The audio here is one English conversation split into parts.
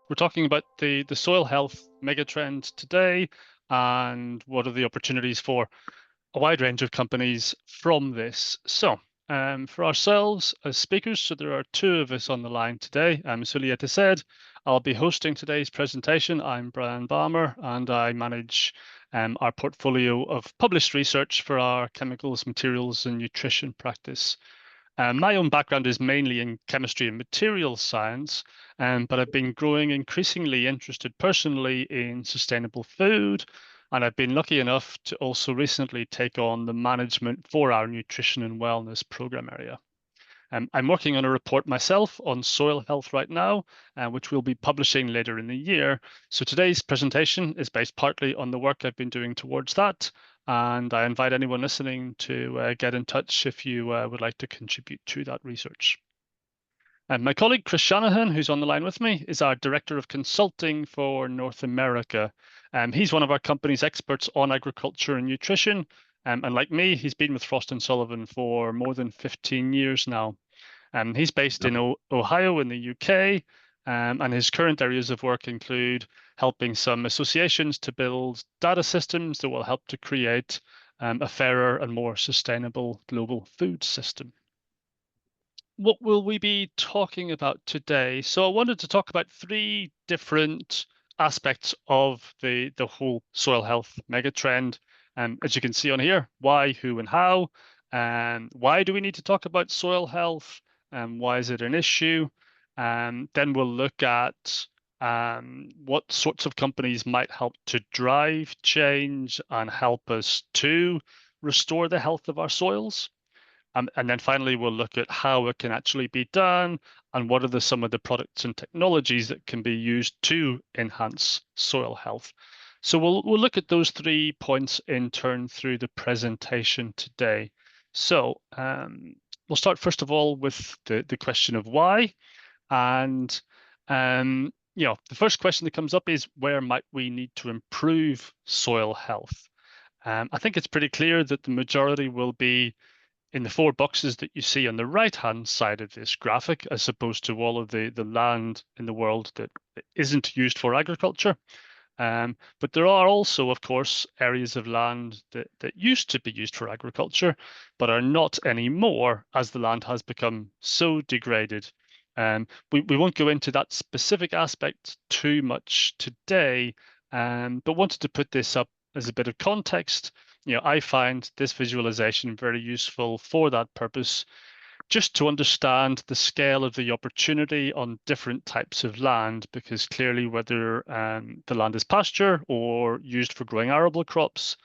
We're talking about the soil health megatrend today and what are the opportunities for a wide range of companies from this. So, for ourselves as speakers, so there are two of us on the line today. As Julieta said, I'll be hosting today's presentation. I'm Brian Balmer, and I manage our portfolio of published research for our chemicals, materials, and nutrition practice. My own background is mainly in chemistry and materials science, but I've been growing increasingly interested personally in sustainable food, and I've been lucky enough to also recently take on the management for our nutrition and wellness program area. I'm working on a report myself on soil health right now, which we'll be publishing later in the year. So today's presentation is based partly on the work I've been doing towards that, and I invite anyone listening to get in touch if you would like to contribute to that research. And my colleague Chris Shanahan, who's on the line with me, is our Director of Consulting for North America. He's one of our company's experts on agriculture and nutrition. And like me, he's been with Frost Sullivan for more than 15 years now. He's based in Ohio in the UK, and his current areas of work include helping some associations to build data systems that will help to create a fairer and more sustainable global food system. What will we be talking about today? So I wanted to talk about three different aspects of the whole soil health megatrend. As you can see on here, why, who, and how. And why do we need to talk about soil health? And why is it an issue? And then we'll look at what sorts of companies might help to drive change and help us to restore the health of our soils. And then finally, we'll look at how it can actually be done and what are some of the products and technologies that can be used to enhance soil health. So we'll look at those 3 points in turn through the presentation today. So we'll start first of all with the question of why. And the first question that comes up is, where might we need to improve soil health? I think it's pretty clear that the majority will be in the 4 boxes that you see on the right-hand side of this graphic, as opposed to all of the land in the world that isn't used for agriculture. But there are also, of course, areas of land that used to be used for agriculture, but are not anymore as the land has become so degraded. We won't go into that specific aspect too much today, but wanted to put this up as a bit of context. I find this visualization very useful for that purpose, just to understand the scale of the opportunity on different types of land, because clearly whether the land is pasture or used for growing arable crops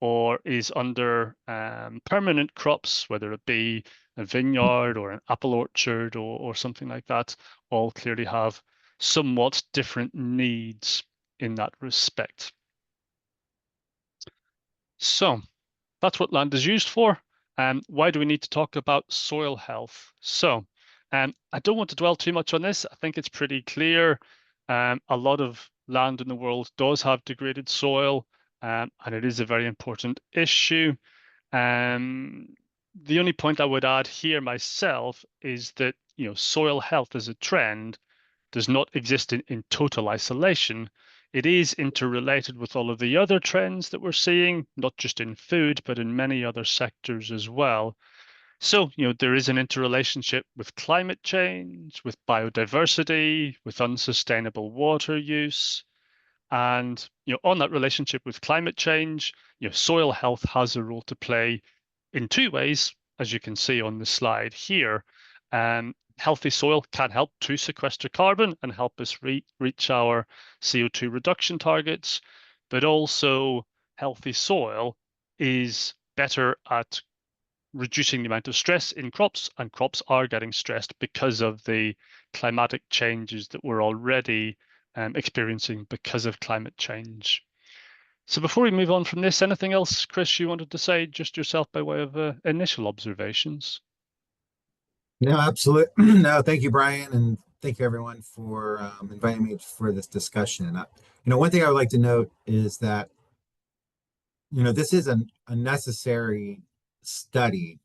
or is under permanent crops, whether it be a vineyard or an apple orchard or something like that, all clearly have somewhat different needs in that respect. So that's what land is used for. And why do we need to talk about soil health? So I don't want to dwell too much on this. I think it's pretty clear. A lot of land in the world does have degraded soil, and it is a very important issue. The only point I would add here myself is that soil health as a trend does not exist in total isolation. It is interrelated with all of the other trends that we're seeing, not just in food, but in many other sectors as well. So, there is an interrelationship with climate change, with biodiversity, with unsustainable water use. And, on that relationship with climate change, soil health has a role to play in 2 ways, as you can see on the slide here. Healthy soil can help to sequester carbon and help us reach our CO2 reduction targets, but also healthy soil is better at reducing the amount of stress in crops, and crops are getting stressed because of the climatic changes that we're already experiencing because of climate change. So before we move on from this, anything else, Chris, you wanted to say just yourself by way of initial observations? No, absolutely. No, thank you, Brian, and thank you everyone for inviting me for this discussion. One thing I would like to note is that this is a necessary study,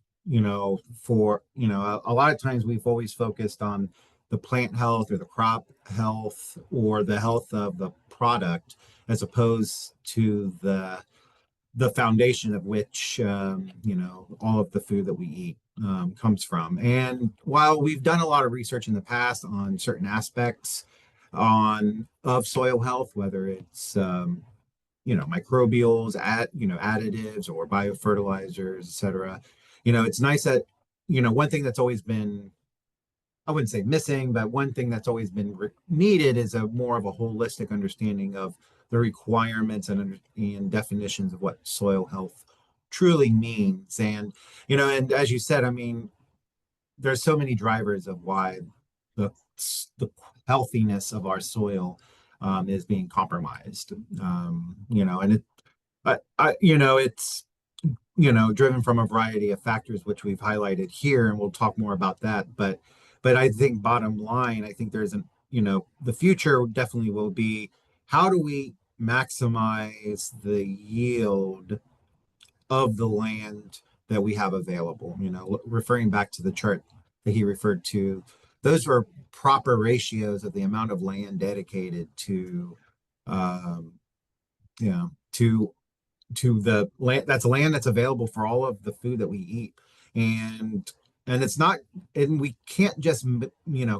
for, a lot of times we've always focused on the plant health or the crop health or the health of the product as opposed to the foundation of which all of the food that we eat comes from. And while we've done a lot of research in the past on certain aspects on of soil health, whether it's microbials, additives or biofertilizers, et cetera, it's nice that one thing that's always been, I wouldn't say missing, but one thing that's always been needed is a more of a holistic understanding of the requirements and definitions of what soil health truly means. And as you said, I mean, there's so many drivers of why the the healthiness of our soil is being compromised. And it's driven from a variety of factors, which we've highlighted here, and we'll talk more about that. But I think bottom line, I think there's the future definitely will be how do we maximize the yield of the land that we have available? Referring back to the chart that he referred to, those were proper ratios of the amount of land dedicated to, um, to the land, that's land that's available for all of the food that we eat. And it's not, and we can't just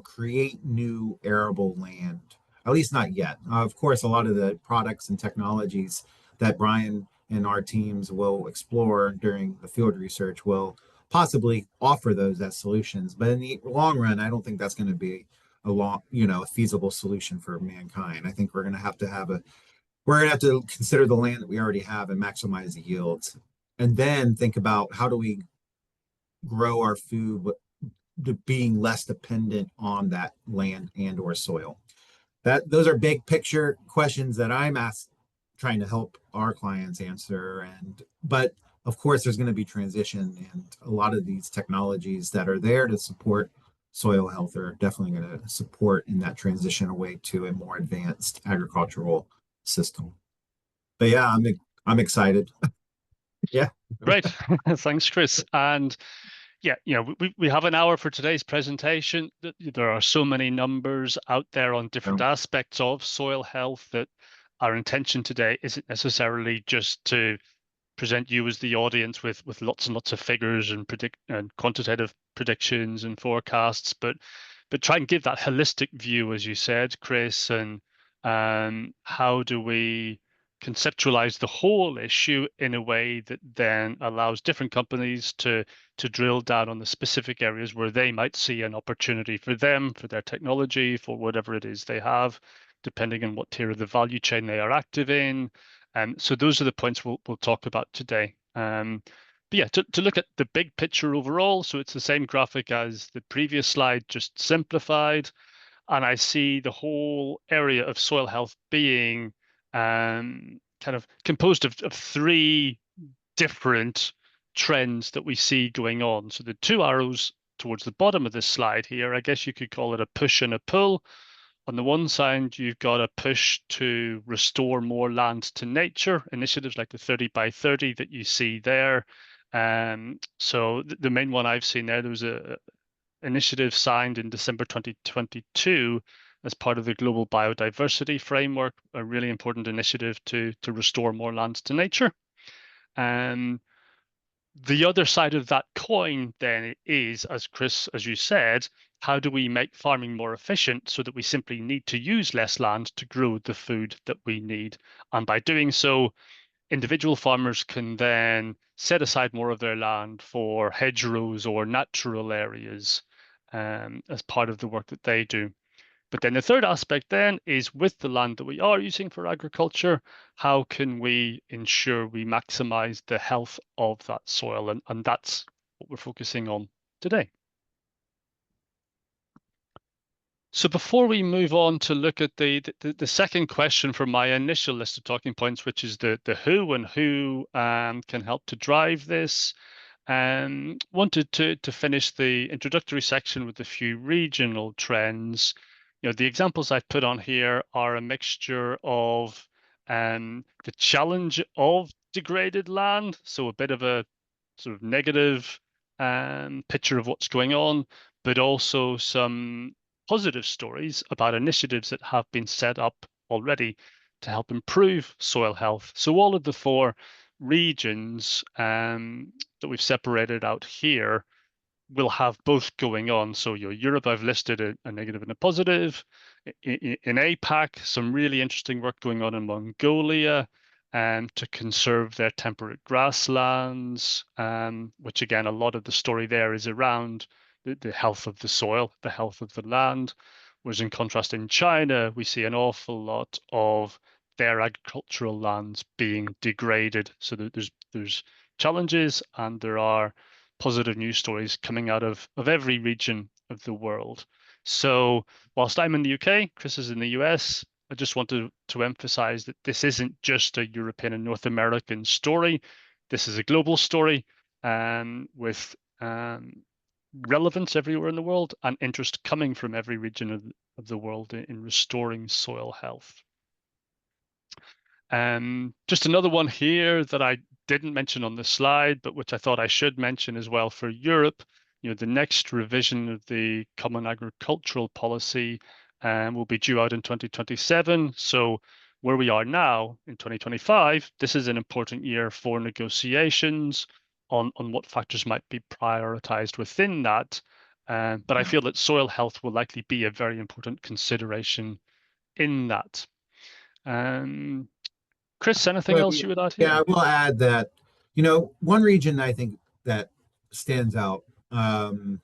create new arable land, at least not yet. Of course, a lot of the products and technologies that Brian and our teams will explore during the field research will possibly offer those as solutions, but in the long run, I don't think that's going to be a feasible solution for mankind. I think we're going to have to consider the land that we already have and maximize the yields, and then think about how do we grow our food being less dependent on that land and or soil. Those are big picture questions that I'm trying to help our clients answer. But of course, there's going to be transition, and a lot of these technologies that are there to support soil health are definitely going to support in that transition away to a more advanced agricultural system. But yeah, I'm excited. Yeah. Great. Thanks, Chris. And yeah, we have an hour for today's presentation. There are so many numbers out there on different aspects of soil health that our intention today isn't necessarily just to present you as the audience with lots and lots of figures and quantitative predictions and forecasts, but try and give that holistic view, as you said, Chris, and how do we conceptualize the whole issue in a way that then allows different companies to drill down on the specific areas where they might see an opportunity for them, for their technology, for whatever it is they have, depending on what tier of the value chain they are active in. So those are the points we'll talk about today. But yeah, to look at the big picture overall, so it's the same graphic as the previous slide, just simplified. And I see the whole area of soil health being kind of composed of three different trends that we see going on. So the two arrows towards the bottom of this slide here, I guess you could call it a push and a pull. On the one side, you've got a push to restore more land to nature, initiatives like the 30 by 30 that you see there. So the main one I've seen there was a initiative signed in December 2022 as part of the Global Biodiversity Framework, a really important initiative to restore more land to nature. The other side of that coin then is, as you said, how do we make farming more efficient so that we simply need to use less land to grow the food that we need? And by doing so, individual farmers can then set aside more of their land for hedgerows or natural areas as part of the work that they do. But then the third aspect then is with the land that we are using for agriculture, how can we ensure we maximize the health of that soil? And that's what we're focusing on today. So before we move on to look at the second question from my initial list of talking points, which is the who and who can help to drive this, wanted to finish the introductory section with a few regional trends. The examples I've put on here are a mixture of the challenge of degraded land, so a bit of a sort of negative picture of what's going on, but also some positive stories about initiatives that have been set up already to help improve soil health. So all of the four regions that we've separated out here will have both going on. So your Europe, I've listed a negative and a positive. In APAC, some really interesting work going on in Mongolia to conserve their temperate grasslands, which again, a lot of the story there is around the health of the soil, the health of the land. Whereas in contrast, in China, we see an awful lot of their agricultural lands being degraded. So that there's challenges and there are positive news stories coming out of every region of the world. So whilst I'm in the UK, Chris is in the US, I just wanted to emphasize that this isn't just a European and North American story. This is a global story with relevance everywhere in the world and interest coming from every region of the world in restoring soil health. Just another one here that I didn't mention on the slide, but which I thought I should mention as well for Europe. The next revision of the Common Agricultural Policy will be due out in 2027. So where we are now in 2025, this is an important year for negotiations on what factors might be prioritized within that. But I feel that soil health will likely be a very important consideration in that. Chris, anything But else you would add yeah, here? I will add that, one region I think that stands out in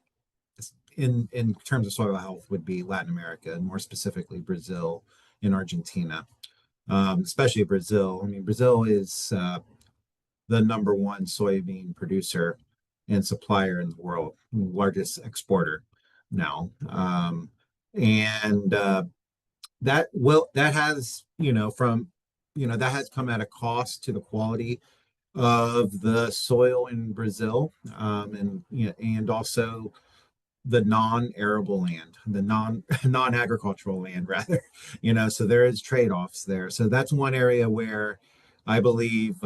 terms of soil health would be Latin America, and more specifically Brazil and Argentina, especially Brazil. I mean, Brazil is the number one soybean producer and supplier in the world, largest exporter now. And that has, that has come at a cost to the quality of the soil in Brazil, and also the non-arable land, the non-agricultural land rather. So there is trade-offs there. So that's one area where I believe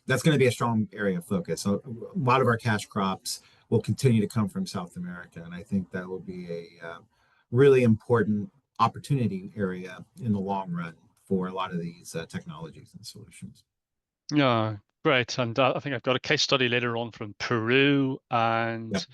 that's going to be a strong area of focus. So a lot of our cash crops will continue to come from South America, and I think that will be a really important opportunity area in the long run for a lot of these technologies and solutions. Yeah, great. And I think I've got a case study later on from Peru. Yeah, And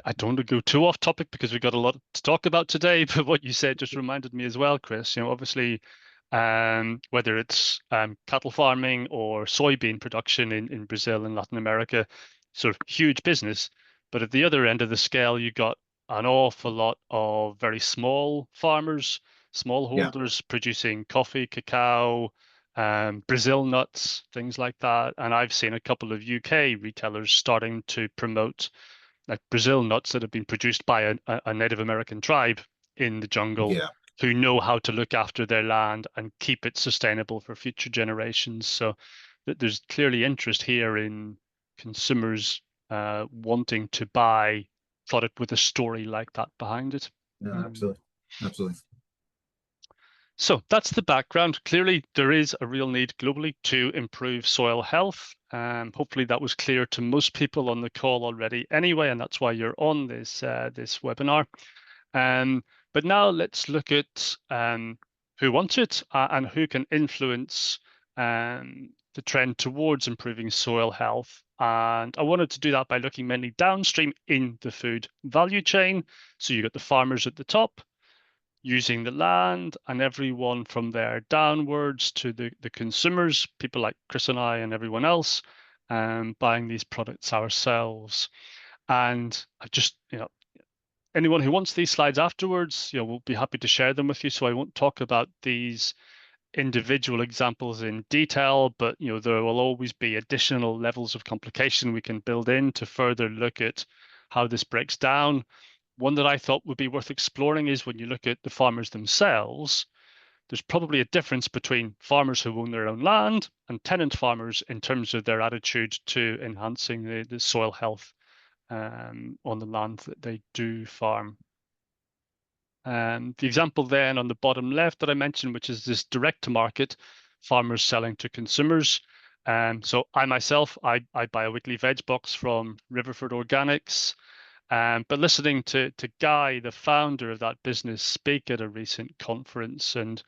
I don't want to go too off topic because we've got a lot to talk about today. But what you said just reminded me as well, Chris. Obviously, whether it's cattle farming or soybean production in Brazil and Latin America, sort of huge business. But at the other end of the scale, you got an awful lot of very small farmers, yeah, smallholders producing coffee, cacao, Brazil nuts, things like that. And I've seen a couple of UK retailers starting to promote like Brazil nuts that have been produced by a Native American tribe in the jungle yeah. who know how to look after their land and keep it sustainable for future generations. So there's clearly interest here in consumers wanting to buy product with a story like that behind it. No, Um, absolutely, absolutely. so that's the background. Clearly, there is a real need globally to improve soil health. Hopefully, that was clear to most people on the call already anyway, and that's why you're on this webinar. But now let's look at who wants it and who can influence the trend towards improving soil health. And I wanted to do that by looking mainly downstream in the food value chain. So you got the farmers at the top using the land and everyone from there downwards to the consumers, people like Chris and I and everyone else, buying these products ourselves. And I just, anyone who wants these slides afterwards, we'll be happy to share them with you. So I won't talk about these individual examples in detail, but there will always be additional levels of complication we can build in to further look at how this breaks down. One that I thought would be worth exploring is when you look at the farmers themselves, there's probably a difference between farmers who own their own land and tenant farmers in terms of their attitude to enhancing the soil health on the land that they do farm. The example then on the bottom left that I mentioned, which is this direct to market, farmers selling to consumers. So I myself, I buy a weekly veg box from Riverford Organics. But listening to Guy, the founder of that business, speak at a recent conference, and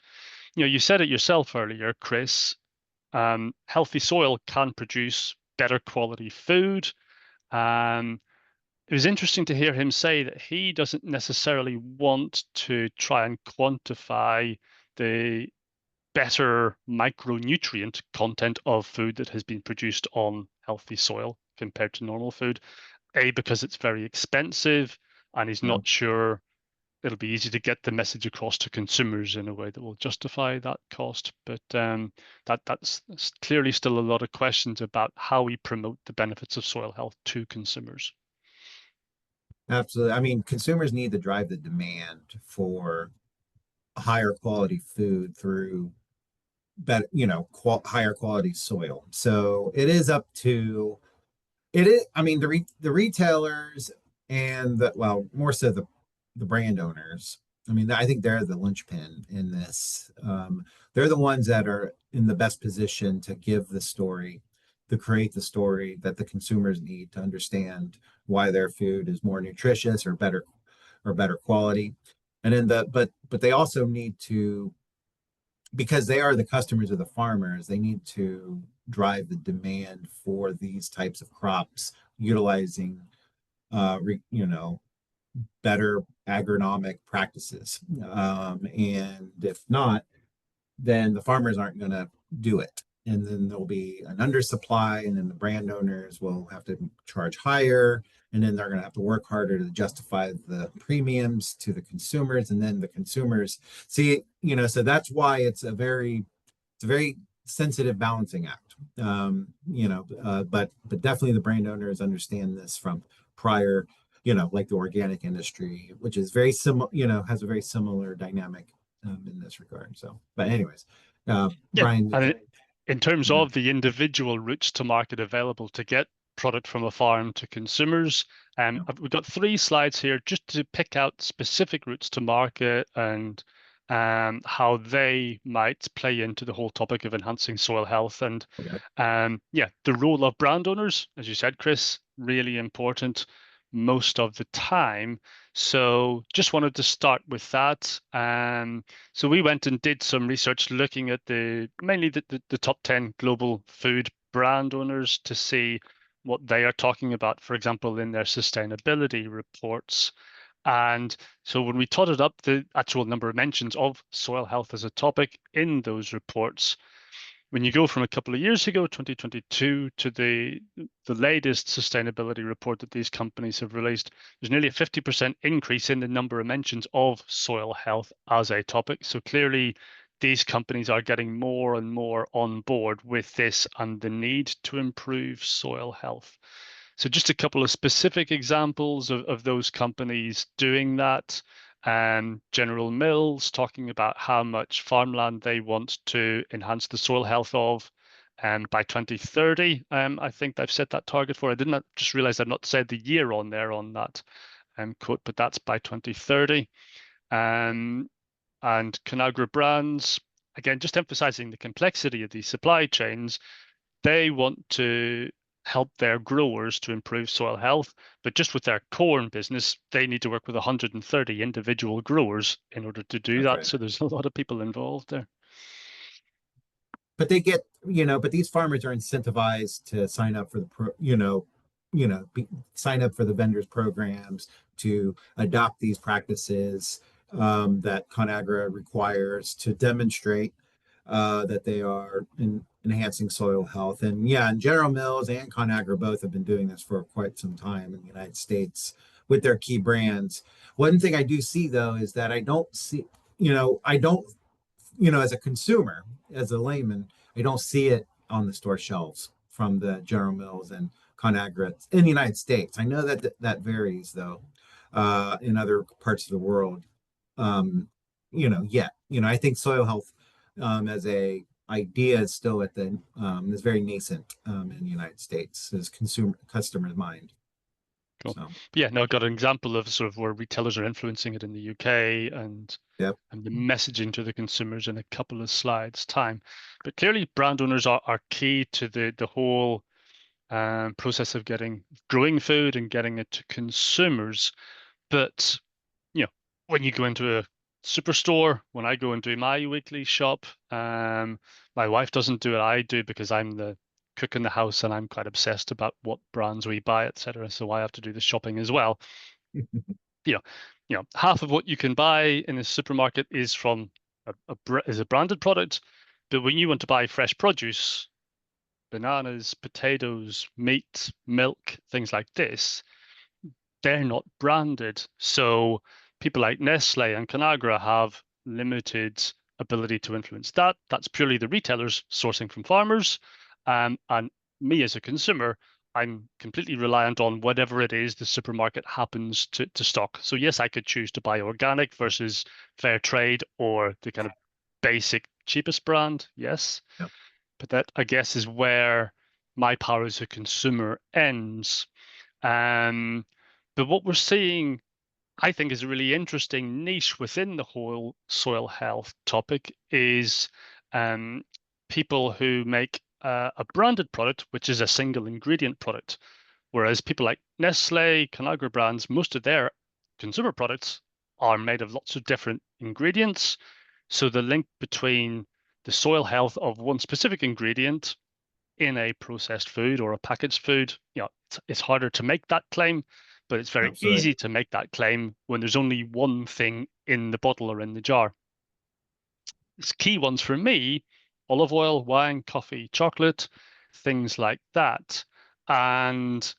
you said it yourself earlier, Chris. Healthy soil can produce better quality food. Um, it was interesting to hear him say that he doesn't necessarily want to try and quantify the better micronutrient content of food that has been produced on healthy soil compared to normal food. A, because it's very expensive, and he's Yeah, not sure it'll be easy to get the message across to consumers in a way that will justify that cost. But that's clearly still a lot of questions about how we promote the benefits of soil health to consumers. absolutely. I mean, consumers need to drive the demand for higher quality food through better, higher quality soil. So it is up to it is. I mean, the retailers and more so the brand owners. I mean, I think they're the linchpin in this. They're the ones that are in the best position to give the story, to create the story that the consumers need to understand why their food is more nutritious or better quality. And then but they also need to, because they are the customers of the farmers, they need to drive the demand for these types of crops utilizing better agronomic practices. And if not, then the farmers aren't going to do it. And then there'll be an undersupply, and then the brand owners will have to charge higher, and then they're going to have to work harder to justify the premiums to the consumers, and then the consumers see, so that's why it's a very sensitive balancing act. But definitely the brand owners understand this from prior, like the organic industry, which is very similar, has a very similar dynamic in this regard. So, but anyways, Yeah, Brian, and in terms yeah, of the individual routes to market available to get product from a farm to consumers, yeah, we've got three slides here just to pick out specific routes to market and how they might play into the whole topic of enhancing soil health. And okay, yeah, the role of brand owners, as you said, Chris, really important most of the time. So just wanted to start with that. So we went and did some research looking at mainly the top 10 global food brand owners to see what they are talking about, for example, in their sustainability reports. And so when we totted up the actual number of mentions of soil health as a topic in those reports, when you go from a couple of years ago, 2022, to the latest sustainability report that these companies have released, there's nearly a 50% increase in the number of mentions of soil health as a topic. So clearly, these companies are getting more and more on board with this and the need to improve soil health. So just a couple of specific examples of those companies doing that. General Mills talking about how much farmland they want to enhance the soil health of. And by 2030, I think they've set that target for. I did not just realize I've not said the year on there on that quote, but that's by 2030. And Conagra Brands, again, just emphasizing the complexity of these supply chains. They want to help their growers to improve soil health, but just with their corn business, they need to work with 130 individual growers in order to do that's that. right. So there's a lot of people involved there. But they get, but these farmers are incentivized to sign up for the sign up for the vendors programs to adopt these practices that ConAgra requires to demonstrate that they are enhancing soil health. And yeah, and General Mills and ConAgra both have been doing this for quite some time in the United States with their key brands. One thing I do see though is that I don't, as a consumer, as a layman, I don't see it on the store shelves from the General Mills and ConAgra in the United States. I know that that varies though in other parts of the world. Yet, I think soil health as a idea is still is very nascent in the United States as consumer customers' mind. Cool. So, But yeah, no, I've got an example of sort of where retailers are influencing it in the UK yep. and the messaging to the consumers in a couple of slides time. But clearly brand owners are key to the whole process of growing food and getting it to consumers. But you know, when you go into a superstore, when I go and do my weekly shop, my wife doesn't do it. I do because I'm the cook in the house and I'm quite obsessed about what brands we buy, etc. So I have to do the shopping as well. You know, half of what you can buy in a supermarket is from is a branded product, but when you want to buy fresh produce, bananas, potatoes, meat, milk, things like this, they're not branded. So people like Nestle and Conagra have limited ability to influence that. That's purely the retailers sourcing from farmers. And me as a consumer, I'm completely reliant on whatever it is the supermarket happens to stock. So yes, I could choose to buy organic versus fair trade or the kind of basic cheapest brand. Yes. Yep. But that, I guess, is where my power as a consumer ends. Um, but what we're seeing, I think, is a really interesting niche within the whole soil health topic is um, people who make a branded product, which is a single ingredient product. Whereas people like Nestle, Conagra brands, most of their consumer products are made of lots of different ingredients. So the link between the soil health of one specific ingredient in a processed food or a packaged food, it's harder to make that claim, but it's very Absolutely. easy to make that claim when there's only one thing in the bottle or in the jar. It's key ones for me: olive oil, wine, coffee, chocolate, things like that. And,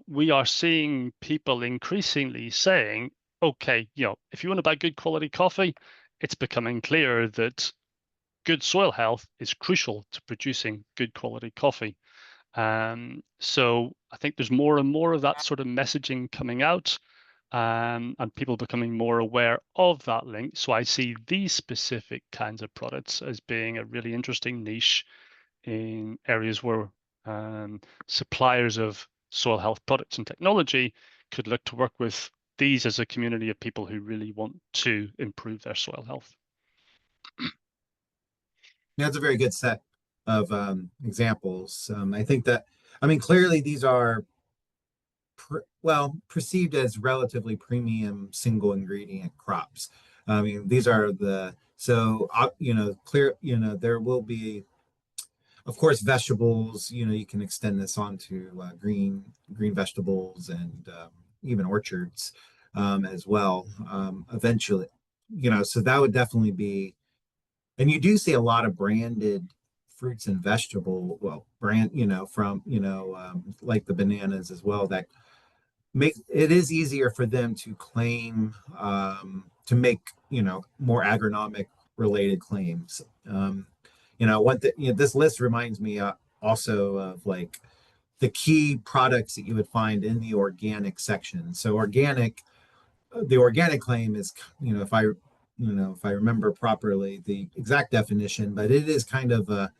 we are seeing people increasingly saying, okay, if you want to buy good quality coffee, it's becoming clear that good soil health is crucial to producing good quality coffee. So I think there's more and more of that sort of messaging coming out, and people becoming more aware of that link. So I see these specific kinds of products as being a really interesting niche in areas where suppliers of soil health products and technology could look to work with these as a community of people who really want to improve their soil health. That's a very good set of examples. I think that, I mean, clearly these are perceived as relatively premium single ingredient crops. I mean, these are clear, there will be, of course, vegetables. You can extend this onto green vegetables and even orchards as well. Eventually, so that would definitely be, and you do see a lot of branded fruits and brand, from, like the bananas as well, that make it is easier for them to claim, to make, more agronomic related claims. This list reminds me also of like the key products that you would find in the organic section. So the organic claim is, if I remember properly the exact definition, but it is kind of a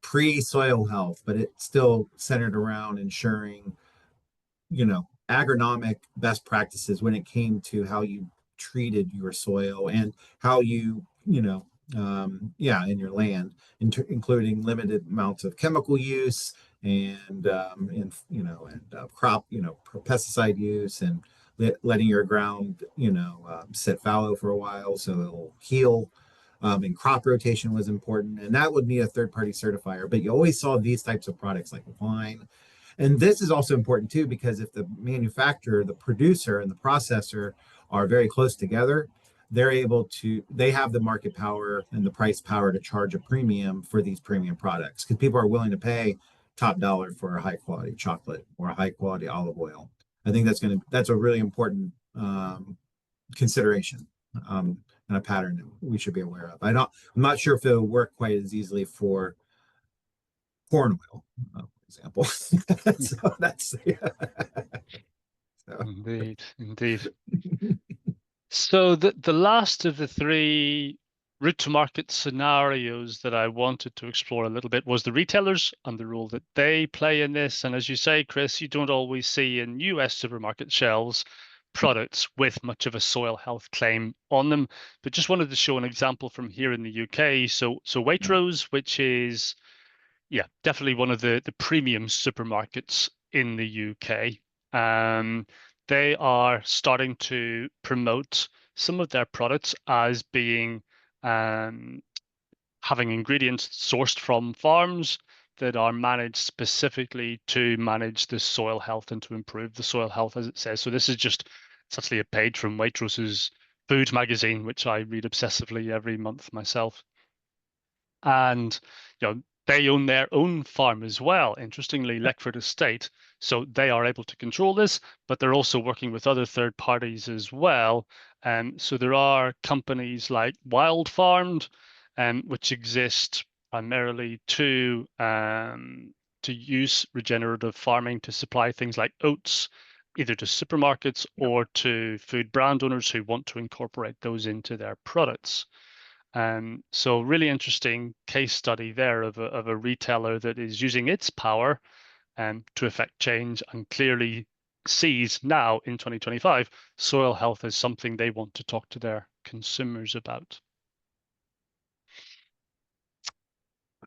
pre-soil health, but it's still centered around ensuring, agronomic best practices when it came to how you treated your soil and how in your land, including limited amounts of chemical use and crop, pesticide use and letting your ground, sit fallow for a while so it'll heal. And crop rotation was important, and that would need a third-party certifier. But you always saw these types of products like wine, and this is also important too, because if the manufacturer, the producer, and the processor are very close together, they have the market power and the price power to charge a premium for these premium products, because people are willing to pay top dollar for a high quality chocolate or a high quality olive oil. I think that's a really important consideration, and a pattern that we should be aware of. I'm not sure if it'll work quite as easily for corn oil, for example. So that's so. Indeed, indeed. So the last of the three route to market scenarios that I wanted to explore a little bit was the retailers and the role that they play in this. And as you say, Chris, you don't always see in US supermarket shelves products with much of a soil health claim on them. But just wanted to show an example from here in the UK. So Yeah. Waitrose, which is definitely one of the premium supermarkets in the UK. They are starting to promote some of their products as being um, having ingredients sourced from farms that are managed specifically to manage the soil health and to improve the soil health, as it says. So this is just it's actually a page from Waitrose's food magazine, which I read obsessively every month myself. And they own their own farm as well, interestingly, Leckford Estate. So they are able to control this, but they're also working with other third parties as well. So there are companies like Wild Farmed, which exist primarily to use regenerative farming to supply things like oats, either to supermarkets or to food brand owners who want to incorporate those into their products. So really interesting case study there of a retailer that is using its power to affect change and clearly sees now in 2025 soil health as something they want to talk to their consumers about.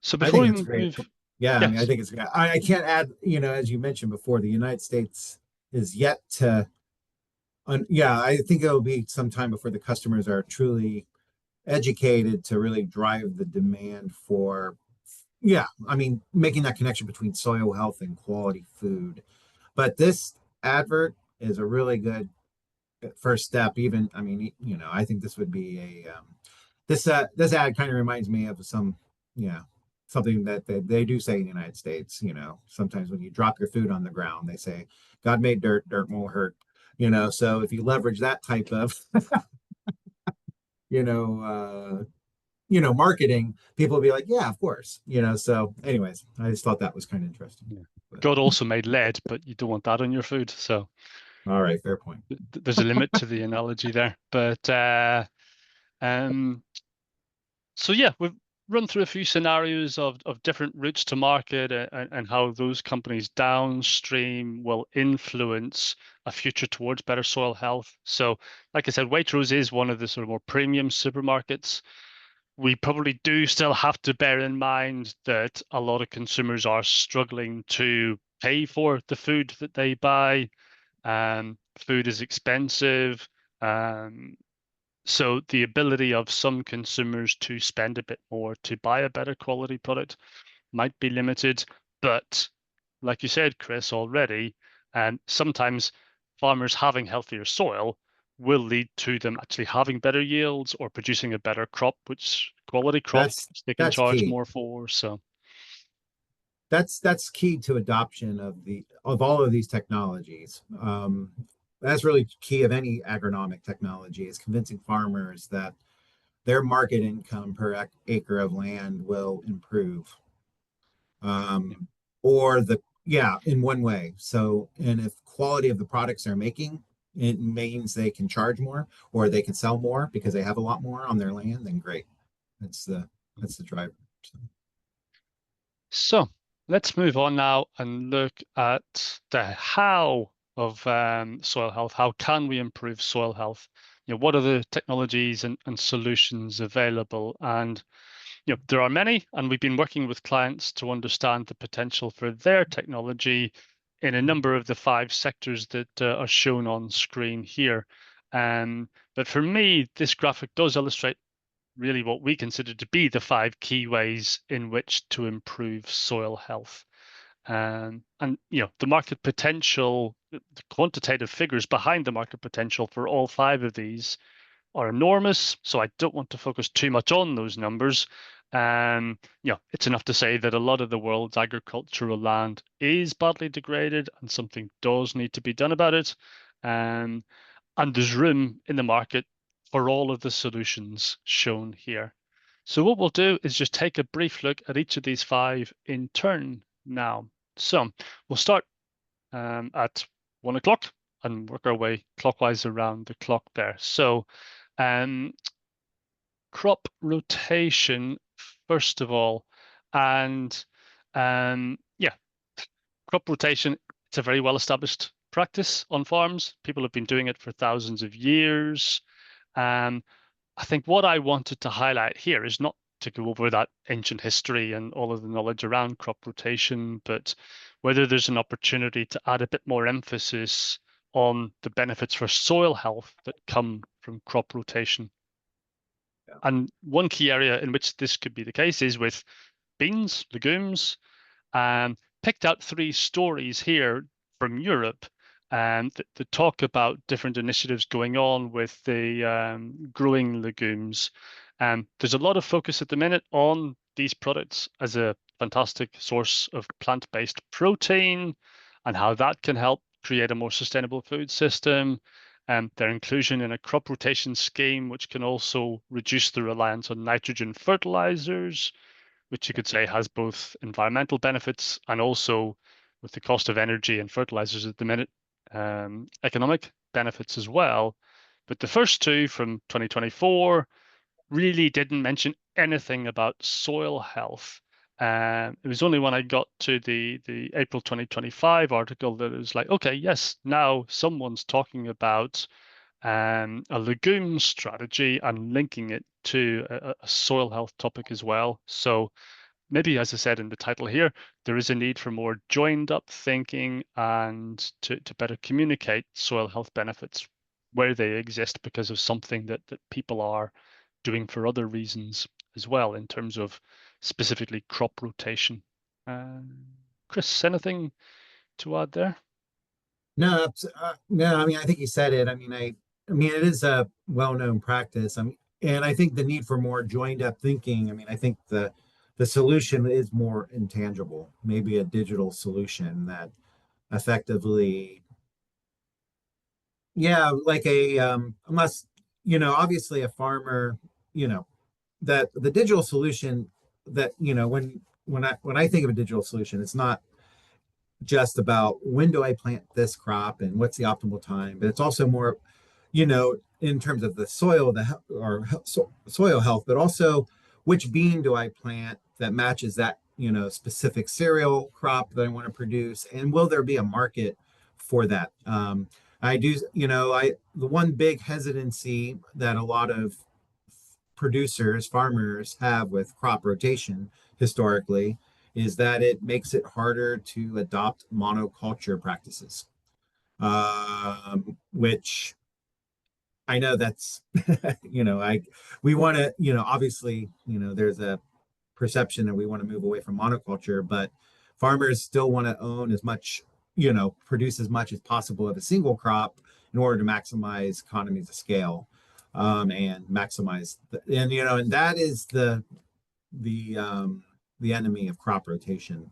So I before think we that's great. move, Yeah, I mean, I yes, think it's great. I can't add, as you mentioned before, the United States is yet to, yeah, I think it'll be some time before the customers are truly educated to really drive the demand for, yeah, I mean, making that connection between soil health and quality food. But this advert is a really good first step. Even, I mean, I think this would be this ad kind of reminds me of something that they do say in the United States. Sometimes when you drop your food on the ground, they say, "God made dirt, dirt won't hurt." So if you leverage that type of you know marketing, people will be like, "Yeah, of course." So anyways, I just thought that was kind of interesting. yeah. But God also made lead, but you don't want that on your food. So all right, fair point. there's a limit to the analogy there. But um, So yeah, we've run through a few scenarios of different routes to market and how those companies downstream will influence a future towards better soil health. So, like I said, Waitrose is one of the sort of more premium supermarkets. We probably do still have to bear in mind that a lot of consumers are struggling to pay for the food that they buy. Food is expensive. Um, so the ability of some consumers to spend a bit more to buy a better quality product might be limited. But like you said, Chris, already, sometimes farmers having healthier soil will lead to them actually having better yields or producing a better crop, which quality crop That's which they can that's charge key. more for. So That's key to adoption of all of these technologies. That's really key of any agronomic technology is convincing farmers that their market income per acre of land will improve. yeah. Or in one way. So, and if quality of the products they're making, it means they can charge more or they can sell more because they have a lot more on their land, then great. That's the that's the driver. So, So let's move on now and look at the how of soil health. How can we improve soil health? What are the technologies and solutions available? And there are many, and we've been working with clients to understand the potential for their technology in a number of the 5 sectors that are shown on screen here. But for me, this graphic does illustrate really what we consider to be the 5 key ways in which to improve soil health. And the market potential, the quantitative figures behind the market potential for all 5 of these are enormous. So I don't want to focus too much on those numbers. It's enough to say that a lot of the world's agricultural land is badly degraded and something does need to be done about it. Um, and there's room in the market for all of the solutions shown here. So what we'll do is just take a brief look at each of these 5 in turn now. So we'll start at 1 o'clock and work our way clockwise around the clock there. So um, crop rotation first of all, and yeah, crop rotation, it's a very well established practice on farms. People have been doing it for thousands of years. Um, I think what I wanted to highlight here is not to go over that ancient history and all of the knowledge around crop rotation, but whether there's an opportunity to add a bit more emphasis on the benefits for soil health that come from crop rotation. Yeah. And one key area in which this could be the case is with beans, legumes. Picked out three stories here from Europe that talk about different initiatives going on with the growing legumes. There's a lot of focus at the minute on these products as a fantastic source of plant-based protein and how that can help create a more sustainable food system. Their inclusion in a crop rotation scheme, which can also reduce the reliance on nitrogen fertilizers, which you could say has both environmental benefits and also, with the cost of energy and fertilizers at the minute, economic benefits as well. But the first two from 2024 really didn't mention anything about soil health. It was only when I got to the April 2025 article that it was like, okay, yes, now someone's talking about a legume strategy and linking it to a soil health topic as well. So maybe, as I said in the title here, there is a need for more joined up thinking and to better communicate soil health benefits where they exist because of something that people are doing for other reasons as well, in terms of specifically crop rotation. Chris, anything to add there? No, no. I mean, I think you said it. I mean, it is a well-known practice. And I think the need for more joined-up thinking. I mean, I think the solution is more intangible, maybe a digital solution that effectively, yeah, like unless, obviously a farmer, that the digital solution that, when I think of a digital solution, it's not just about when do I plant this crop and what's the optimal time, but it's also more, in terms of the soil, soil health, but also which bean do I plant that matches that, specific cereal crop that I want to produce, and will there be a market for that? I do, the one big hesitancy that a lot of farmers have with crop rotation historically is that it makes it harder to adopt monoculture practices, which I know that's, we want to, obviously, there's a perception that we want to move away from monoculture, but farmers still want to own as much, produce as much as possible of a single crop in order to maximize economies of scale, and maximize, and that is the enemy of crop rotation.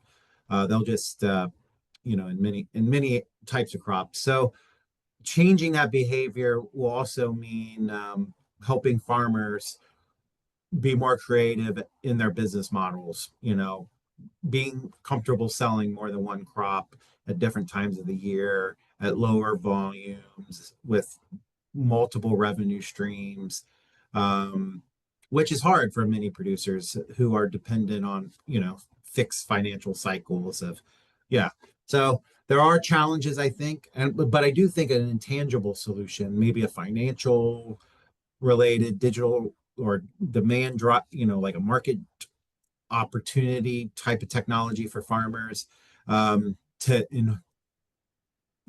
They'll just, in many types of crops. So changing that behavior will also mean helping farmers be more creative in their business models, being comfortable selling more than one crop at different times of the year at lower volumes with multiple revenue streams, which is hard for many producers who are dependent on, fixed financial cycles of, yeah. So there are challenges, I think, but I do think an intangible solution, maybe a financial related digital or demand drop, like a market opportunity type of technology for farmers,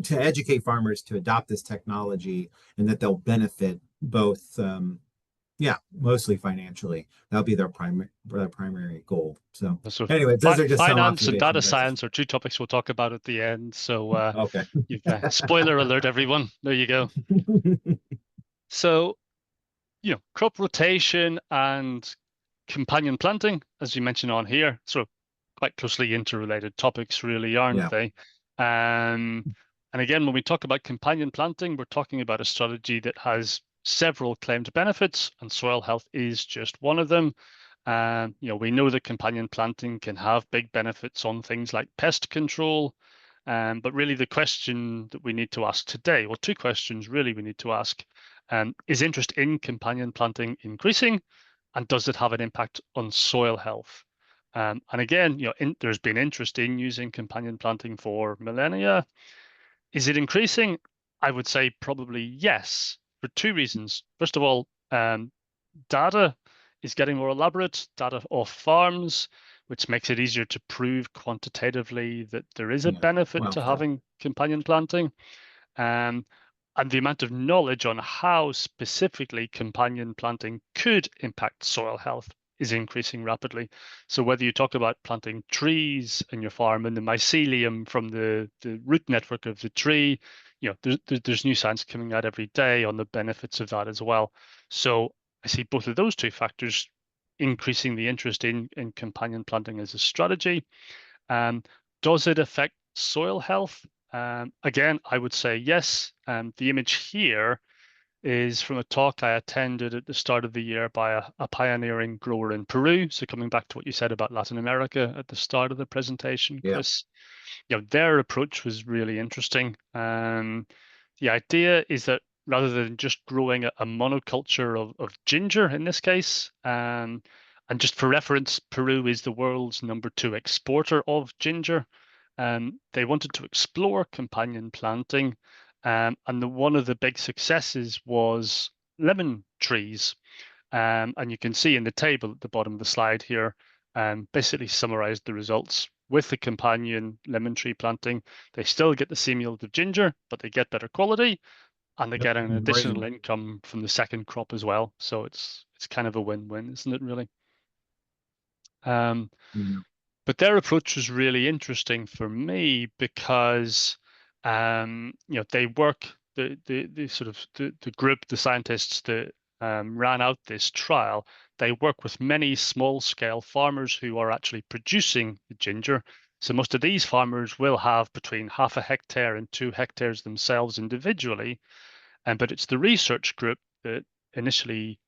to educate farmers to adopt this technology and that they'll benefit both, yeah, mostly financially. That'll be their primary goal. So So anyway, those are just some finance and data observations. science are two topics we'll talk about at the end. So Okay. you've spoiler alert, everyone. There you go. So, crop rotation and companion planting, as you mentioned on here, sort of quite closely interrelated topics, really, aren't Yeah. they? And again, when we talk about companion planting, we're talking about a strategy that has several claimed benefits, and soil health is just one of them. We know that companion planting can have big benefits on things like pest control. But really, the question that we need to ask today, well, two questions really we need to ask. Is interest in companion planting increasing? and does it have an impact on soil health? And again, there's been interest in using companion planting for millennia. Is it increasing? I would say probably yes, for two reasons. First of all, data is getting more elaborate, data off farms, which makes it easier to prove quantitatively that there is a Yeah, benefit well to said. having companion planting. Um, and the amount of knowledge on how specifically companion planting could impact soil health is increasing rapidly. So whether you talk about planting trees in your farm and the mycelium from the root network of the tree, there's new science coming out every day on the benefits of that as well. So I see both of those two factors increasing the interest in companion planting as a strategy. Um, does it affect soil health? Again, I would say yes. The image here is from a talk I attended at the start of the year by a pioneering grower in Peru. So coming back to what you said about Latin America at the start of the presentation, Yeah. Chris, their approach was really interesting. The idea is that rather than just growing a monoculture of ginger in this case, and just for reference, Peru is the world's #2 exporter of ginger. They wanted to explore companion planting, and one of the big successes was lemon trees. And you can see in the table at the bottom of the slide here, basically summarized the results. With the companion lemon tree planting, they still get the same yield of ginger, but they get better quality, and they Yep. get an Great. additional income from the second crop as well. So it's kind of a win-win, isn't it, really? Um, Yeah. but their approach was really interesting for me because they work the sort of the group, the scientists that ran out this trial, they work with many small scale farmers who are actually producing the ginger. So most of these farmers will have between half a hectare and 2 hectares themselves individually, and but it's the research group that initially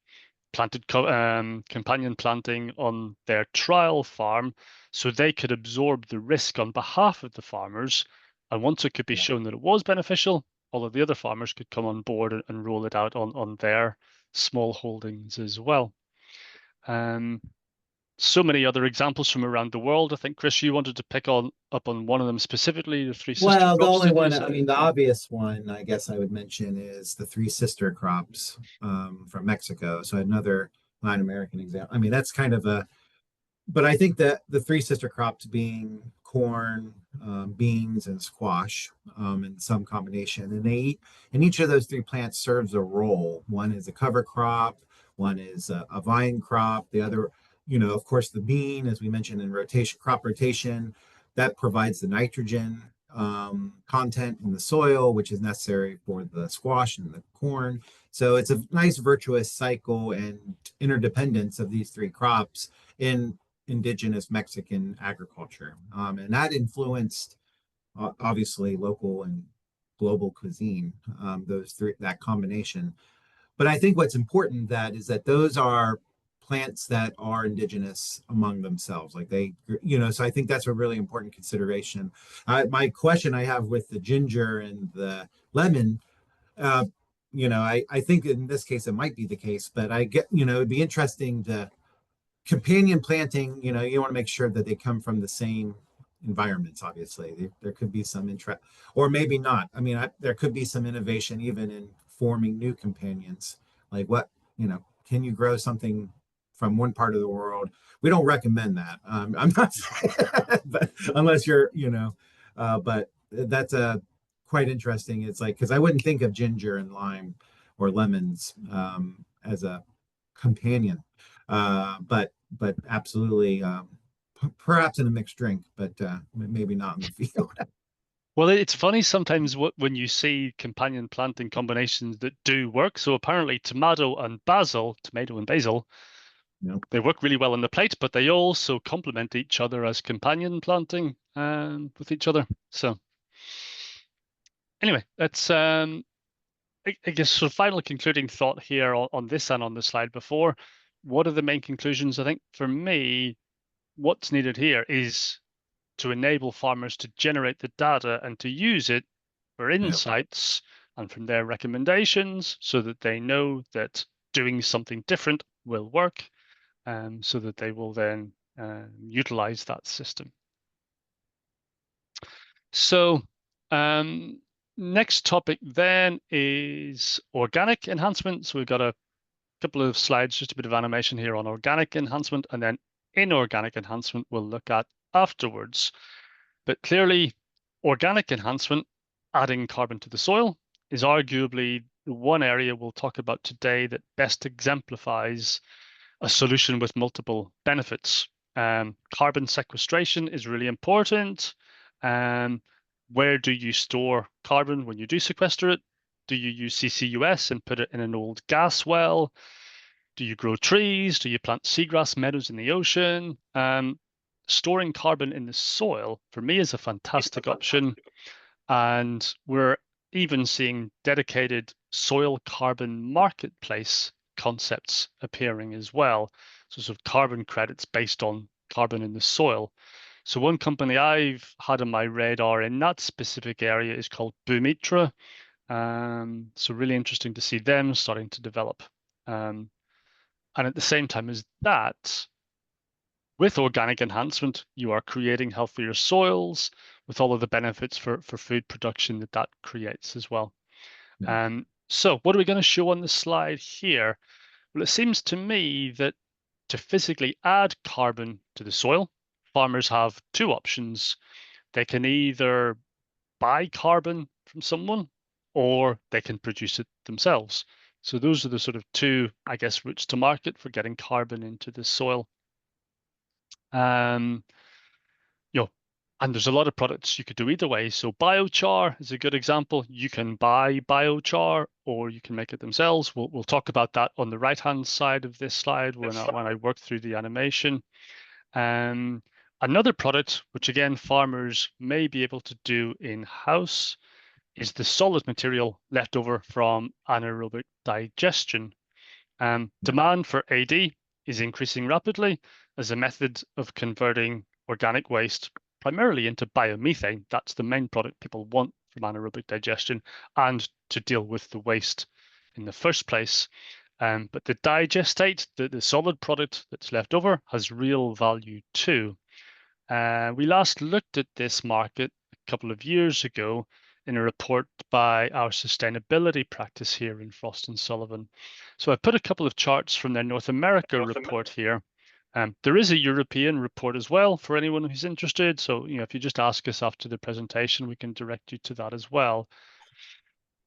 planted companion planting on their trial farm so they could absorb the risk on behalf of the farmers. And once it could be Yeah. shown that it was beneficial, all of the other farmers could come on board and roll it out on their small holdings as well. Um, so many other examples from around the world. I think, Chris, you wanted to pick on up on one of them specifically, the three sister Well, the crops, only didn't you? one, I So mean, the obvious one, I guess I would mention is the three sister crops from Mexico. So another Latin American example. I mean, that's kind of a, but I think that the three sister crops being corn, beans, and squash in some combination, and and each of those three plants serves a role. One is a cover crop, one is a vine crop, the other, of course, the bean, as we mentioned in rotation, crop rotation, that provides the nitrogen content in the soil, which is necessary for the squash and the corn. So it's a nice virtuous cycle and interdependence of these three crops in indigenous Mexican agriculture. And that influenced obviously local and global cuisine, those three, that combination. But I think what's important that is that those are plants that are indigenous among themselves. Like so I think that's a really important consideration. My question I have with the ginger and the lemon, uh, I think in this case it might be the case, but I get, it'd be interesting to companion planting, you want to make sure that they come from the same environments. Obviously, there could be some interest, or maybe not. I mean, there could be some innovation even in forming new companions. Like can you grow something from one part of the world? We don't recommend that. I'm not, but unless you're, but that's a quite interesting. It's like because I wouldn't think of ginger and lime or lemons as a companion, but absolutely, perhaps in a mixed drink, but maybe not in the field. well, it's funny sometimes when you see companion planting combinations that do work. So apparently tomato and basil, No. they work really well on the plate, but they also complement each other as companion planting with each other. So anyway, that's I guess so. Final concluding thought here on this and on the slide before. What are the main conclusions? I think for me, what's needed here is to enable farmers to generate the data and to use it for Yeah. insights and from their recommendations so that they know that doing something different will work. so that they will then utilize that system. So next topic then is organic enhancement. So we've got a couple of slides, just a bit of animation here on organic enhancement, and then inorganic enhancement we'll look at afterwards. But clearly, organic enhancement, adding carbon to the soil, is arguably the one area we'll talk about today that best exemplifies a solution with multiple benefits. Carbon sequestration is really important. Where do you store carbon when you do sequester it? Do you use CCUS and put it in an old gas well? Do you grow trees? Do you plant seagrass meadows in the ocean? Storing carbon in the soil, for me, is a fantastic option. And we're even seeing dedicated soil carbon marketplace concepts appearing as well. So sort of carbon credits based on carbon in the soil. So one company I've had on my radar in that specific area is called Boomitra. So really interesting to see them starting to develop. And at the same time as that, with organic enhancement, you are creating healthier soils with all of the benefits for food production that creates as well. Yeah. So what are we going to show on the slide here? Well, it seems to me that to physically add carbon to the soil, farmers have two options. They can either buy carbon from someone or they can produce it themselves. So those are the sort of two, I guess, routes to market for getting carbon into the soil. Um, you know, and there's a lot of products you could do either way. So biochar is a good example. You can buy biochar or you can make it themselves. We'll talk about that on the right-hand side of this slide when I work through the animation. Another product, which again farmers may be able to do in-house, is the solid material left over from anaerobic digestion. Demand for AD is increasing rapidly as a method of converting organic waste primarily into biomethane. That's the main product people want from anaerobic digestion and to deal with the waste in the first place. But the digestate, the solid product that's left over, has real value too. We last looked at this market a couple of years ago in a report by our sustainability practice here in Frost and Sullivan. So I put a couple of charts from their North America report here. There is a European report as well for anyone who's interested. So, if you just ask us after the presentation, we can direct you to that as well.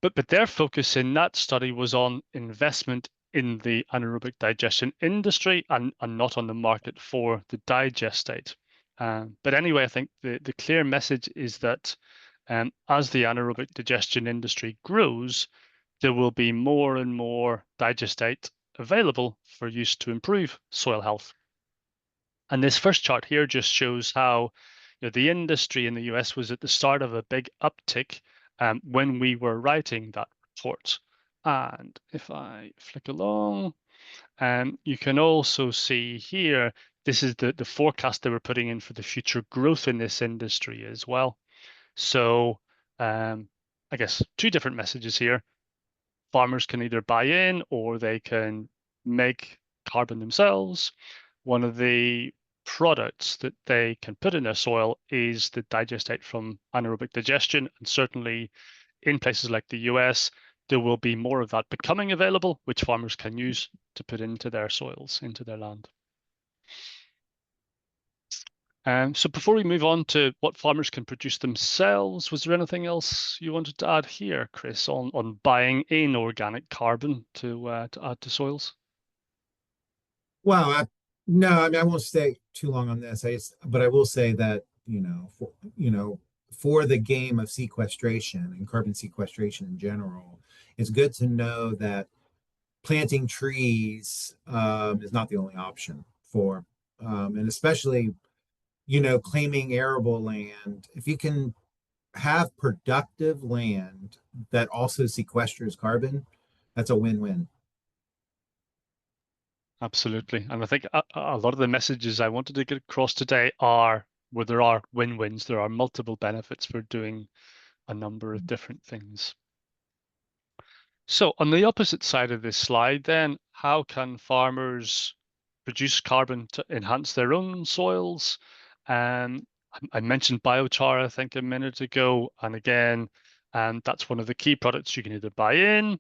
But their focus in that study was on investment in the anaerobic digestion industry and not on the market for the digestate. But anyway, I think the clear message is that as the anaerobic digestion industry grows, there will be more and more digestate available for use to improve soil health. And this first chart here just shows how the industry in the US was at the start of a big uptick when we were writing that report. And if I flick along, you can also see here, this is the forecast they were putting in for the future growth in this industry as well. So I guess two different messages here. Farmers can either buy in or they can make carbon themselves. One of the products that they can put in their soil is the digestate from anaerobic digestion. And certainly in places like the US, there will be more of that becoming available, which farmers can use to put into their soils, into their land. So before we move on to what farmers can produce themselves, was there anything else you wanted to add here, Chris, on buying in organic carbon to add to soils? Well, no, I mean, I won't stay too long on this. But I will say that, for the game of sequestration and carbon sequestration in general, it's good to know that planting trees is not the only option and especially, claiming arable land. If you can have productive land that also sequesters carbon, that's a win-win. Absolutely. And I think a lot of the messages I wanted to get across today are where there are win-wins, there are multiple benefits for doing a number of different things. So on the opposite side of this slide, then, how can farmers produce carbon to enhance their own soils. I mentioned biochar, I think, a minute ago, and again, that's one of the key products you can either buy in,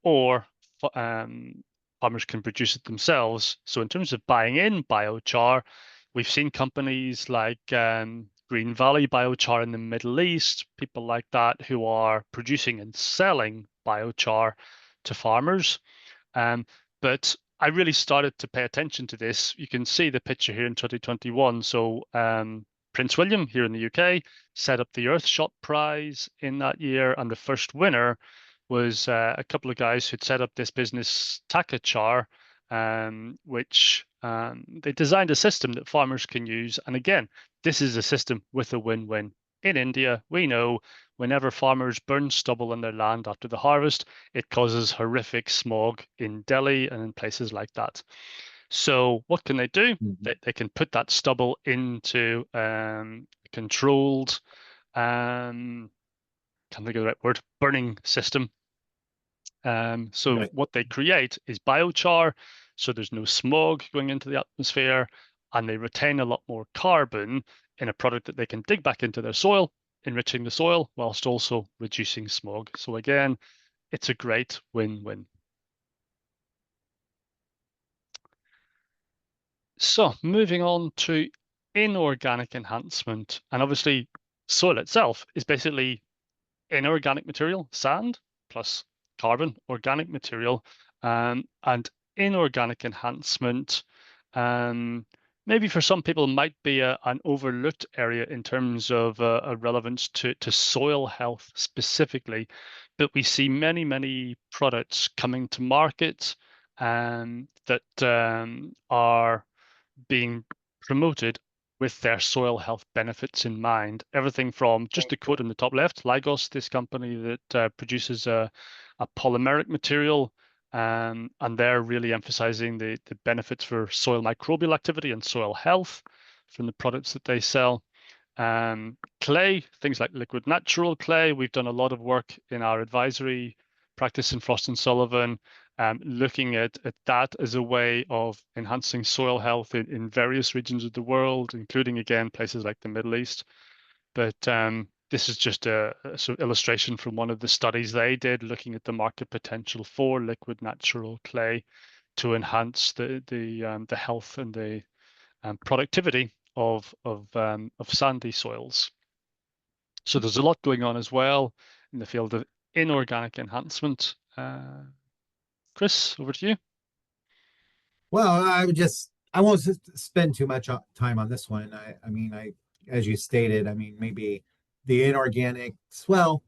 or farmers can produce it themselves. So in terms of buying in biochar, we've seen companies like Green Valley Biochar in the Middle East, people like that who are producing and selling biochar to farmers. But I really started to pay attention to this. You can see the picture here in 2021. So Prince William here in the UK set up the Earthshot Prize in that year, and the first winner was a couple of guys who'd set up this business, Takachar, which they designed a system that farmers can use. And again, this is a system with a win-win. In India, we know whenever farmers burn stubble in their land after the harvest, it causes horrific smog in Delhi and in places like that. So what can they do? They can put that stubble into controlled, can't think of the right word, burning system. So Right. what they create is biochar, so there's no smog going into the atmosphere, and they retain a lot more carbon in a product that they can dig back into their soil, enriching the soil whilst also reducing smog. So again, it's a great win-win. So moving on to inorganic enhancement, and obviously soil itself is basically inorganic material, sand, plus carbon, organic material, and inorganic enhancement. Maybe for some people might be an overlooked area in terms of a relevance to soil health specifically, but we see many products coming to market that are being promoted with their soil health benefits in mind. Everything from just the quote in the top left, Lygos, this company that produces a polymeric material, and they're really emphasizing the benefits for soil microbial activity and soil health from the products that they sell. Clay, things like liquid natural clay. We've done a lot of work in our advisory practice in Frost and Sullivan, looking at that as a way of enhancing soil health in various regions of the world, including, again, places like the Middle East. But this is just a sort of illustration from one of the studies they did, looking at the market potential for liquid natural clay to enhance the health and the productivity of sandy soils. So there's a lot going on as well in the field of inorganic enhancement. Chris, over to you. Well, I won't spend too much time on this one. I mean, as you stated, I mean, maybe the inorganics, well,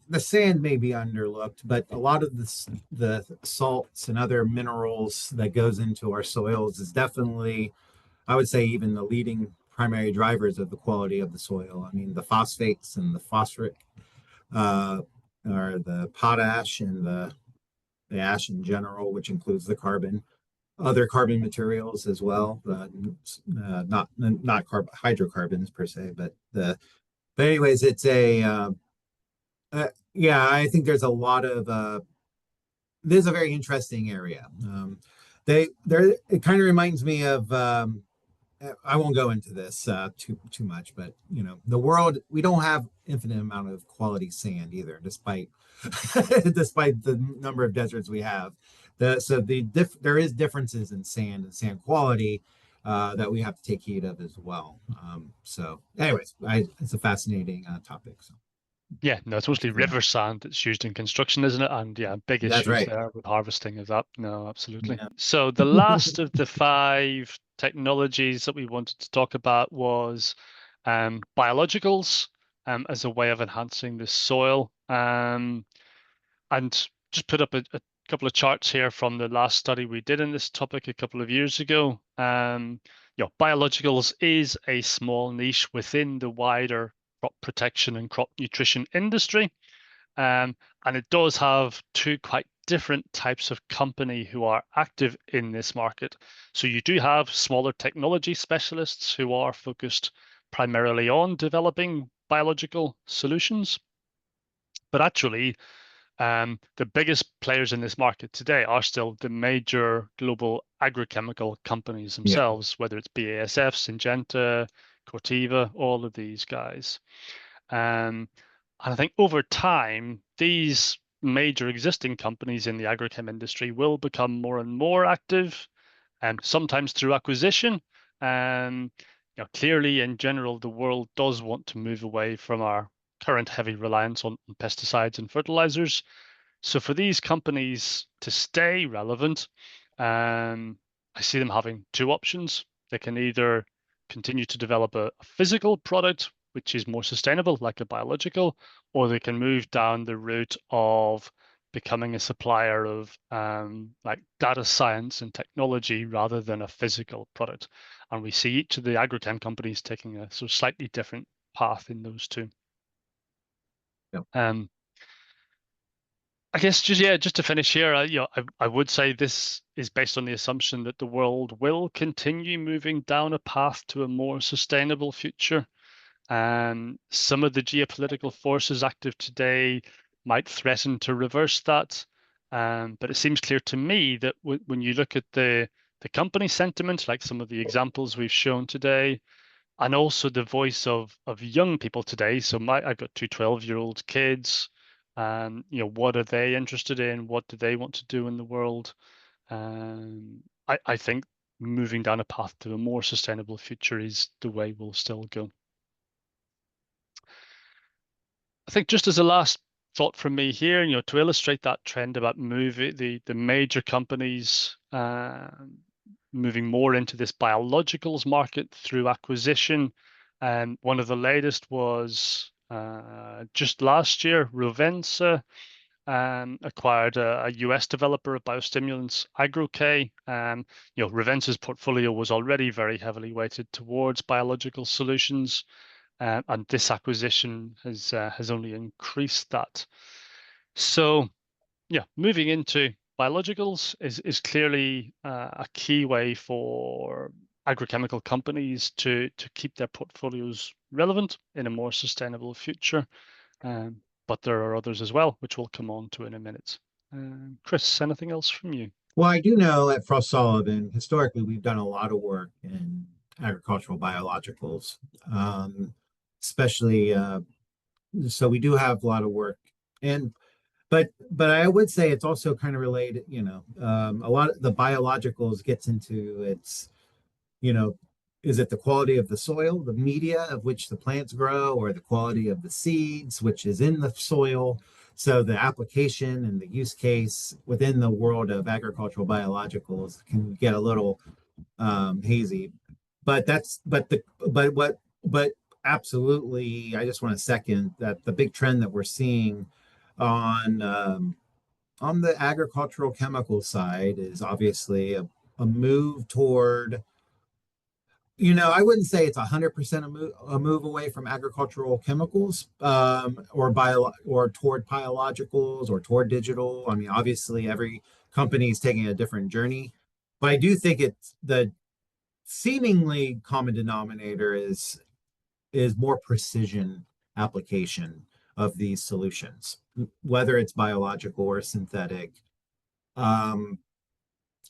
the sand may be underlooked, but a lot of the salts and other minerals that goes into our soils is definitely, I would say, even the leading primary drivers of the quality of the soil. I mean, the phosphates and the phosphoric, or the potash and the ash in general, which includes the carbon, other carbon materials as well, not hydrocarbons per se, but anyways, it's yeah, I think there's a lot of this is a very interesting area. It kind of reminds me of I won't go into this too much, but the world, we don't have infinite amount of quality sand either, despite despite the number of deserts we have. There is differences in sand and sand quality that we have to take heed of as well. So, anyways, it's a fascinating topic. So Yeah, no, it's mostly river sand that's used in construction, isn't it? And yeah, big that's issues right. there with harvesting of that. No, absolutely. Yeah. So the last of the 5 technologies that we wanted to talk about was biologicals as a way of enhancing the soil. And just put up a couple of charts here from the last study we did in this topic a couple of years ago. Biologicals is a small niche within the wider crop protection and crop nutrition industry. And it does have 2 quite different types of company who are active in this market. So you do have smaller technology specialists who are focused primarily on developing biological solutions. But actually, the biggest players in this market today are still the major global agrochemical companies Yeah. themselves, whether it's BASF, Syngenta, Corteva, all of these guys. And I think over time, these major existing companies in the agrochem industry will become more and more active, and sometimes through acquisition. And clearly, in general, the world does want to move away from our current heavy reliance on pesticides and fertilizers. So for these companies to stay relevant, I see them having two options. They can either continue to develop a physical product, which is more sustainable, like a biological, or they can move down the route of becoming a supplier of like data science and technology rather than a physical product. And we see each of the agrochem companies taking a sort of slightly different path in those two. Yeah. I guess just to finish here, I would say this is based on the assumption that the world will continue moving down a path to a more sustainable future. And some of the geopolitical forces active today might threaten to reverse that. But it seems clear to me that when you look at the company sentiment, like some of the examples we've shown today, and also the voice of young people today. So I've got two 12-year-old kids, and what are they interested in? What do they want to do in the world? I think moving down a path to a more sustainable future is the way we'll still go. I think just as a last thought from me here, to illustrate that trend about moving the major companies moving more into this biologicals market through acquisition. And one of the latest was just last year, Rovensa acquired a US developer of biostimulants, AgroK. Rovensa's portfolio was already very heavily weighted towards biological solutions, and this acquisition has only increased that. So yeah, moving into biologicals is clearly a key way for agrochemical companies to keep their portfolios relevant in a more sustainable future. But there are others as well, which we'll come on to in a minute. Chris, anything else from you? Well, I do know at Frost Sullivan, historically, we've done a lot of work in agricultural biologicals, especially. So we do have a lot of work, and but I would say it's also kind of related. A lot of the biologicals gets into its, you know, is it the quality of the soil, the media of which the plants grow, or the quality of the seeds which is in the soil? So the application and the use case within the world of agricultural biologicals can get a little hazy. But that's but absolutely, I just want to second that the big trend that we're seeing on the agricultural chemical side is obviously a move toward, I wouldn't say it's 100% a move away from agricultural chemicals, or toward biologicals or toward digital. I mean, obviously, every company is taking a different journey, but I do think it's the seemingly common denominator is more precision application of these solutions, whether it's biological or synthetic. Um,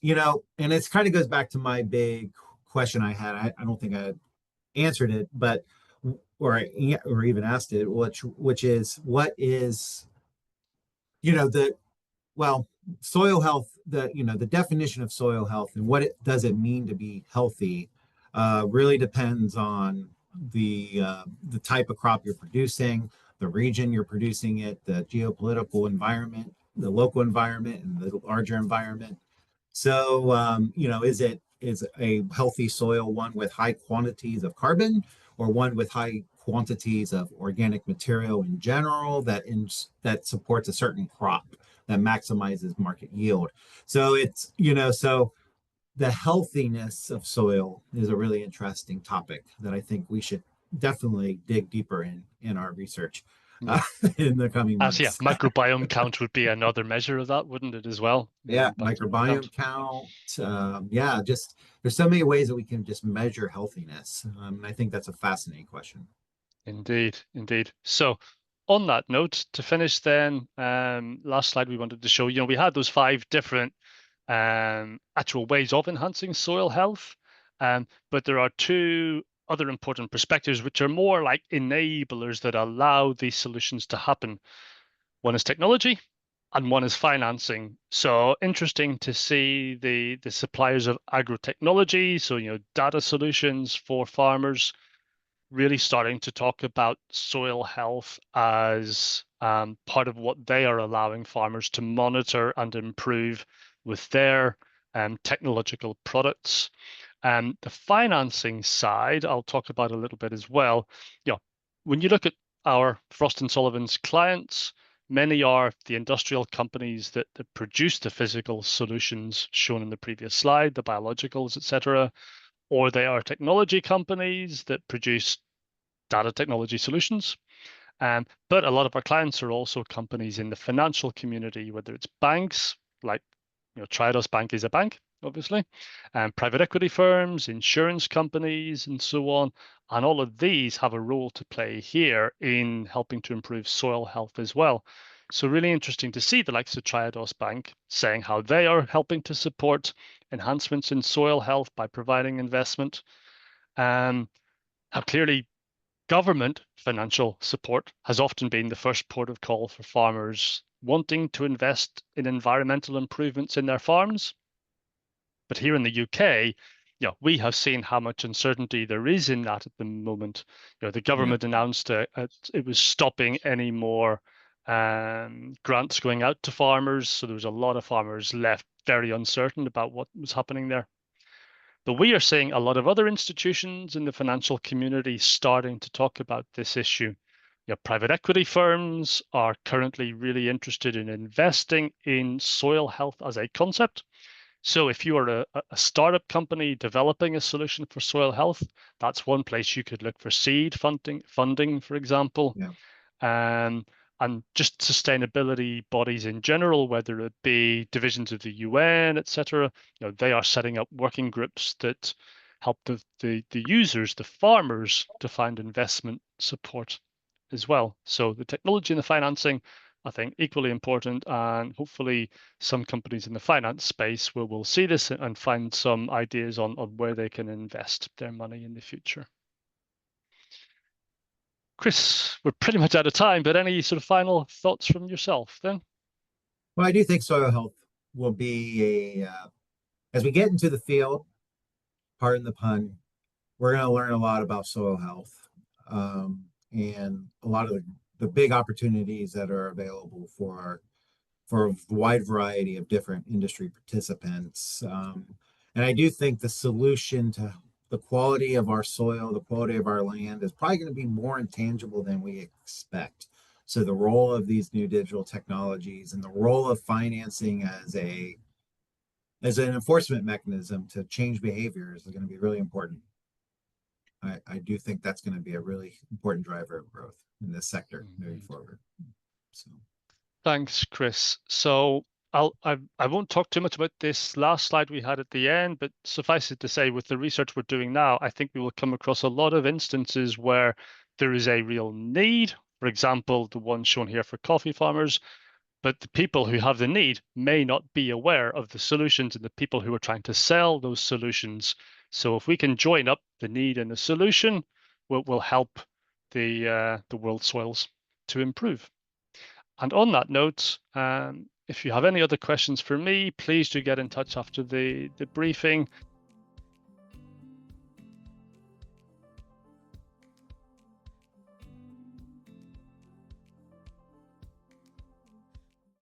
and it kind of goes back to my big question I had. I don't think I answered it, but or even asked it, which is what is, the well, soil health, the definition of soil health and what it does it mean to be healthy really depends on the type of crop you're producing, the region you're producing it, the geopolitical environment, the local environment, and the larger environment. So, is a healthy soil one with high quantities of carbon, or one with high quantities of organic material in general that supports a certain crop that maximizes market yield? So so the healthiness of soil is a really interesting topic that I think we should definitely dig deeper in our research Yeah. in the coming Yeah, months. microbiome count would be another measure of that, wouldn't it, as well? Yeah, Bacterial microbiome count. Yeah, just there's so many ways that we can just measure healthiness. I think that's a fascinating question. Indeed, indeed. So, on that note, to finish then, last slide we wanted to show, we had those 5 different actual ways of enhancing soil health. But there are two other important perspectives which are more like enablers that allow these solutions to happen. One is technology and one is financing. So interesting to see the suppliers of agro-technology, so data solutions for farmers, really starting to talk about soil health as part of what they are allowing farmers to monitor and improve with their technological products. The financing side, I'll talk about a little bit as well. When you look at our Frost & Sullivan's clients, many are the industrial companies that produce the physical solutions shown in the previous slide, the biologicals, etc., or they are technology companies that produce data technology solutions. But a lot of our clients are also companies in the financial community, whether it's banks, like Triodos Bank is a bank, obviously, and private equity firms, insurance companies, and so on. And all of these have a role to play here in helping to improve soil health as well. So really interesting to see the likes of Triodos Bank saying how they are helping to support enhancements in soil health by providing investment. How clearly government financial support has often been the first port of call for farmers wanting to invest in environmental improvements in their farms. But here in the UK, we have seen how much uncertainty there is in that at the moment. The government announced it was stopping any more grants going out to farmers. So there was a lot of farmers left very uncertain about what was happening there. But we are seeing a lot of other institutions in the financial community starting to talk about this issue. Private equity firms are currently really interested in investing in soil health as a concept. So if you are a startup company developing a solution for soil health, that's one place you could look for seed funding, for example. And just sustainability bodies in general, whether it be divisions of the UN, etc., they are setting up working groups that help the users, the farmers, to find investment support as well. So the technology and the financing, I think, equally important, and hopefully some companies in the finance space will see this and find some ideas on where they can invest their money in the future. Chris, we're pretty much out of time, but any sort of final thoughts from yourself then? Well, I do think soil health will be as we get into the field, pardon the pun, we're going to learn a lot about soil health and a lot of the big opportunities that are available for a wide variety of different industry participants. And I do think the solution to the quality of our soil, the quality of our land is probably going to be more intangible than we expect. So the role of these new digital technologies and the role of financing as an enforcement mechanism to change behaviors is going to be really important. I do think that's going to be a really important driver of growth in this sector moving forward. So. Thanks, Chris. So I won't talk too much about this last slide we had at the end, but suffice it to say, with the research we're doing now, I think we will come across a lot of instances where there is a real need. For example, the one shown here for coffee farmers, but the people who have the need may not be aware of the solutions and the people who are trying to sell those solutions. So if we can join up the need and the solution, we'll help the world soils to improve. And on that note, if you have any other questions for me, please do get in touch after the briefing.